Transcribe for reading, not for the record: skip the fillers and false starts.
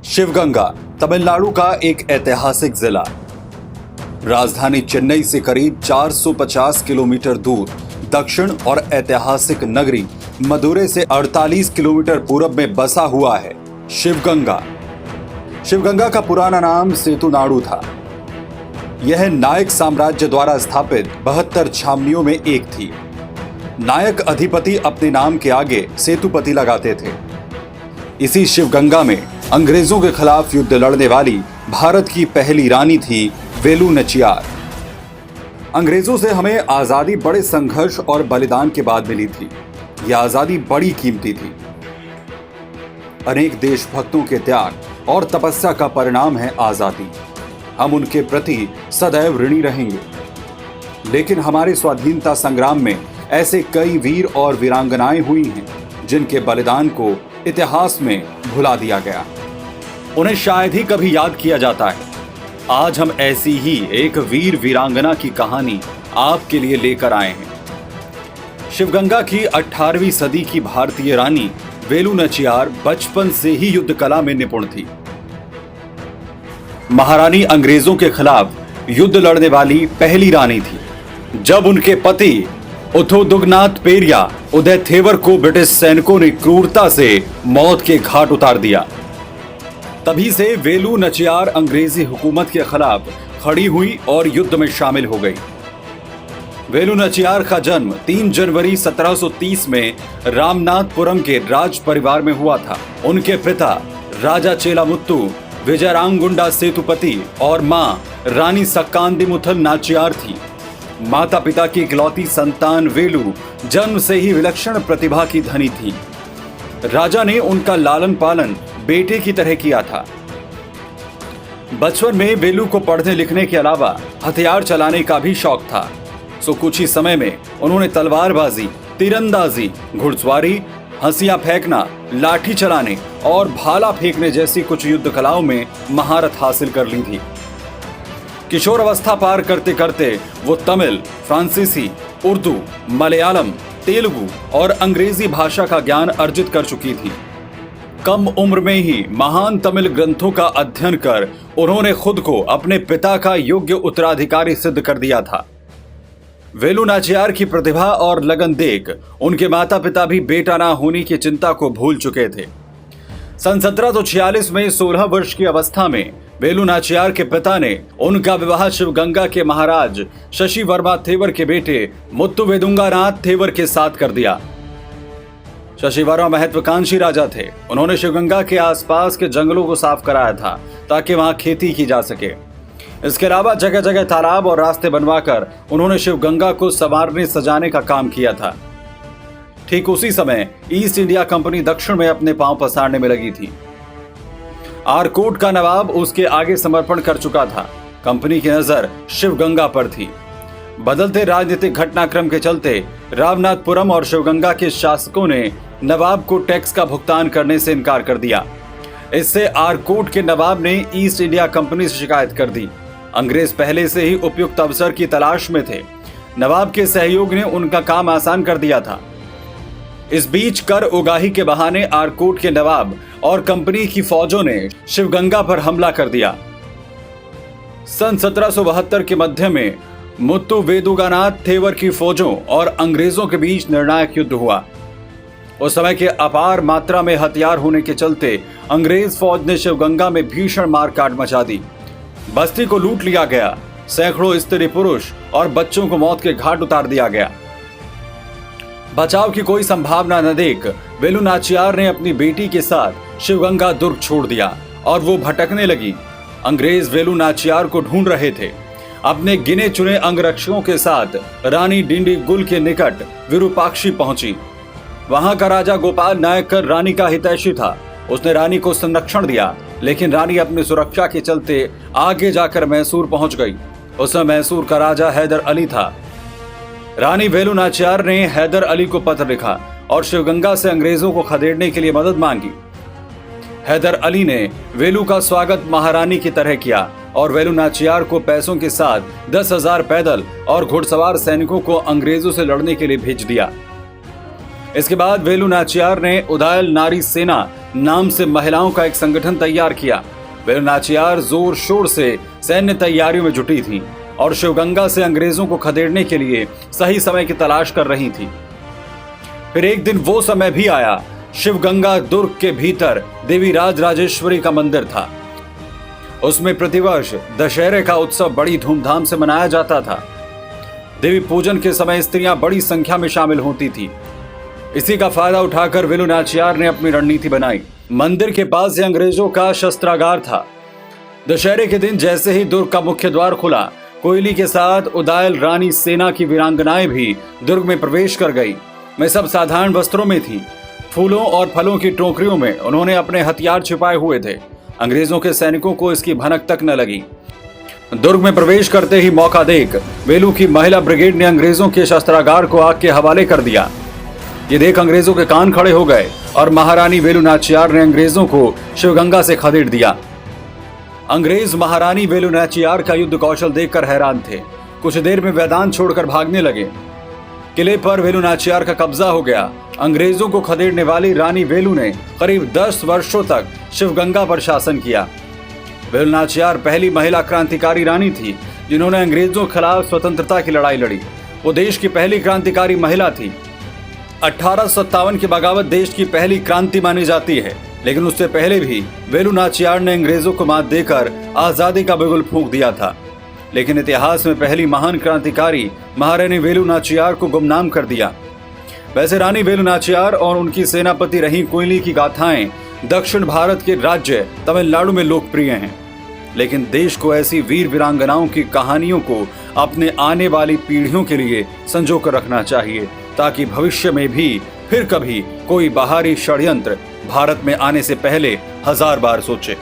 शिवगंगा तमिलनाडु का एक ऐतिहासिक जिला। राजधानी चेन्नई से करीब 450 किलोमीटर दूर दक्षिण और ऐतिहासिक नगरी मदुरै से 48 किलोमीटर पूरब में बसा हुआ है शिवगंगा। शिवगंगा का पुराना नाम सेतुनाडु था। यह नायक साम्राज्य द्वारा स्थापित 72 छावनियों में एक थी। नायक अधिपति अपने नाम के आगे सेतुपति लगाते थे। इसी शिवगंगा में अंग्रेजों के खिलाफ युद्ध लड़ने वाली भारत की पहली रानी थी वेलु नाचियार। अंग्रेजों से हमें आजादी बड़े संघर्ष और बलिदान के बाद मिली थी। यह आजादी बड़ी कीमती थी। अनेक देशभक्तों के त्याग और तपस्या का परिणाम है आजादी। हम उनके प्रति सदैव ऋणी रहेंगे। लेकिन हमारे स्वाधीनता संग्राम में ऐसे कई वीर और वीरांगनाएं हुई हैं जिनके बलिदान को इतिहास में भुला दिया गया। उन्हें शायद ही कभी याद किया जाता है। आज हम ऐसी ही एक वीर वीरांगना की कहानी आपके लिए लेकर आए हैं। शिवगंगा की 18वीं सदी की भारतीय रानी वेलु नाचियार बचपन से ही युद्ध कला में निपुण थी। महारानी अंग्रेजों के खिलाफ युद्ध लड़ने वाली पहली रानी थी। जब उनके पति उथोदुगनाथ पेरिया उदय थेवर को ब्रिटिश सैनिकों ने क्रूरता से मौत के घाट उतार दिया, तभी से वेलु नाचियार अंग्रेजी हुकूमत के खिलाफ खड़ी हुई और युद्ध में शामिल हो गई। वेलु नाचियार का जन्म 3 जनवरी 1730 में रामनाथपुरम के राज परिवार में हुआ था। उनके पिता राजा चेलामुत्तु विजयरांगुंडा सेतुपति और मां रानी सक्कांदिमुथल नाचियार थी। माता पिता की इकलौती संतान वेलु जन्म से ही विलक्षण प्रतिभा की धनी थी। राजा ने उनका लालन पालन बेटे की तरह किया था। बचपन में वेलु को पढ़ने लिखने के अलावा हथियार चलाने का भी शौक था। सो कुछ ही समय में उन्होंने तलवारबाजी, तीरंदाजी, घुड़सवारी, हंसियां फेंकना, लाठी चलाने और भाला फेंकने जैसी कुछ युद्ध कलाओं में महारत हासिल कर ली थी। किशोर अवस्था पार करते करते वो तमिल, फ्रांसीसी, उर्दू, मलयालम, तेलुगु और अंग्रेजी भाषा का ज्ञान अर्जित कर चुकी थी। कम उम्र में ही महान तमिल ग्रंथों का अध्ययन कर उन्होंने खुद को अपने पिता का योग्य उत्तराधिकारी सिद्ध कर दिया था। वेलु नाचियार की प्रतिभा और लगन देख उनके माता पिता भी बेटा ना होने की चिंता को भूल चुके थे। सन 1746 में 16 वर्ष की अवस्था में वेलु नाचियार के पिता ने उनका विवाह शिवगंगा के महाराज शशि वर्मा थेवर के बेटे मुत्तुवेदुंगानाथ थेवर के साथ कर दिया। शशि वर्मा महत्वाकांक्षी राजा थे। उन्होंने शिवगंगा के आसपास के जंगलों को साफ कराया था ताकि वहां खेती की जा सके। इसके अलावा जगह जगह तालाब और रास्ते बनवाकर उन्होंने शिवगंगा को संवारने सजाने का काम किया था। ठीक उसी समय ईस्ट इंडिया कंपनी दक्षिण में अपने पांव पसारने में लगी थी। आरकोट का नवाब उसके आगे समर्पण कर चुका था। कंपनी की नजर शिवगंगा पर थी। बदलते राजनीतिक घटनाक्रम के चलते रामनाथपुरम और शिवगंगा के शासकों ने नवाब को टैक्स का भुगतान करने से इनकार कर दिया। इससे आरकोट के नवाब ने ईस्ट इंडिया कंपनी से शिकायत कर दी। अंग्रेज पहले से ही उपयुक्त अवसर की तलाश में थे। नवाब के सहयोग ने उनका काम आसान कर दिया था। इस बीच कर उगाही के बहाने आरकोट के नवाब और कंपनी की फौजों ने शिवगंगा पर हमला कर दिया। सन 1772 के मध्य में मुत्तुवेदुंगानाथ थेवर की फौजों और अंग्रेजों के बीच निर्णायक युद्ध हुआ। उस समय के अपार मात्रा में हथियार होने के चलते अंग्रेज फौज ने शिवगंगा में भीषण मारकाट मचा दी। बस्ती को लूट लिया गया। सैकड़ों स्त्री पुरुष और बच्चों को मौत के घाट उतार दिया गया। बचाव की कोई संभावना न देख वेलु नाचियार ने अपनी बेटी के साथ शिवगंगा दुर्ग छोड़ दिया और वो भटकने लगी। अंग्रेज वेलु नाचियार को ढूंढ रहे थे। अपने गिने चुने अंगरक्षकों के साथ रानी डिंडीगुल के निकट विरूपाक्षी पहुंची। वहां का राजा गोपाल नायकर रानी का हितैषी था। उसने रानी को संरक्षण दिया, लेकिन रानी अपनी सुरक्षा के चलते आगे जाकर मैसूर पहुंच गई। उस समय मैसूर का राजा हैदर अली था। रानी वेलु नाचियार ने हैदर अली को पत्र लिखा और शिवगंगा से अंग्रेजों को खदेड़ने के लिए मदद मांगी। हैदर अली ने वेलु का स्वागत महारानी की तरह किया और वेलु नाचियार को पैसों के साथ 10,000 पैदल और घुड़सवार सैनिकों को अंग्रेजों से लड़ने के लिए भेज दिया। इसके बाद वेलु नाचियार ने उदायल नारी सेना नाम से महिलाओं का एक संगठन तैयार किया। वेलु नाचियार जोर शोर से सैन्य तैयारियों में जुटी थी और शिवगंगा से अंग्रेजों को खदेड़ने के लिए सही समय की तलाश कर रही थी। फिर एक दिन वो समय भी आया। शिवगंगा दुर्ग के भीतर देवी राजराजेश्वरी का मंदिर था। उसमें प्रतिवर्ष दशहरे का उत्सव बड़ी धूमधाम से मनाया जाता था। देवी पूजन के समय स्त्रियां बड़ी संख्या में शामिल होती थी। इसी का फायदा उठाकर वेलु नाचियार ने अपनी रणनीति बनाई। मंदिर के पास ही अंग्रेजों का शस्त्रागार था। दशहरे के दिन जैसे ही दुर्ग का मुख्य द्वार खुला, कोयली के साथ उदायल रानी सेना की वीरांगनाएं भी दुर्ग में प्रवेश कर गई। वे सब साधारण वस्त्रों में थी। फूलों और फलों की टोकरियों में उन्होंने अपने हथियार छिपाए हुए थे। अंग्रेजों के सैनिकों को इसकी भनक तक न लगी। दुर्ग में प्रवेश करते ही मौका देख वेलु की महिला ब्रिगेड ने अंग्रेजों के शस्त्रागार को आग के हवाले कर दिया। ये देख अंग्रेजों के कान खड़े हो गए और महारानी वेलु नाचियार ने अंग्रेजों को शिवगंगा से खदेड़ दिया। अंग्रेज महारानी वेलु नाचियार का युद्ध कौशल देखकर हैरान थे। कुछ देर में मैदान छोड़कर भागने लगे। किले पर वेलु नाचियार का कब्जा हो गया। अंग्रेजों को खदेड़ने वाली रानी वेलु ने करीब 10 वर्षों तक शिवगंगा पर शासन किया। वेलु नाचियार पहली महिला क्रांतिकारी रानी थी जिन्होंने अंग्रेजों के खिलाफ स्वतंत्रता की लड़ाई लड़ी। वो देश की पहली क्रांतिकारी महिला थी। 1857 की बगावत देश की पहली क्रांति मानी जाती है, लेकिन उससे पहले भी वेलु नाचियार ने अंग्रेजों को मात देकर आजादी का बिगुल फूंक दिया था। लेकिन इतिहास में पहली महान क्रांतिकारी महारानी वेलु नाचियार को गुमनाम कर दिया। वैसे रानी वेलु नाचियार और उनकी सेनापति रही कोयली की गाथाएं दक्षिण भारत के राज्य तमिलनाडु में लोकप्रिय हैं, लेकिन देश को ऐसी वीर वीरांगनाओं की कहानियों को अपने आने वाली पीढ़ियों के लिए संजो कर रखना चाहिए, ताकि भविष्य में भी फिर कभी कोई बाहरी षड्यंत्र भारत में आने से पहले 1000 बार सोचे।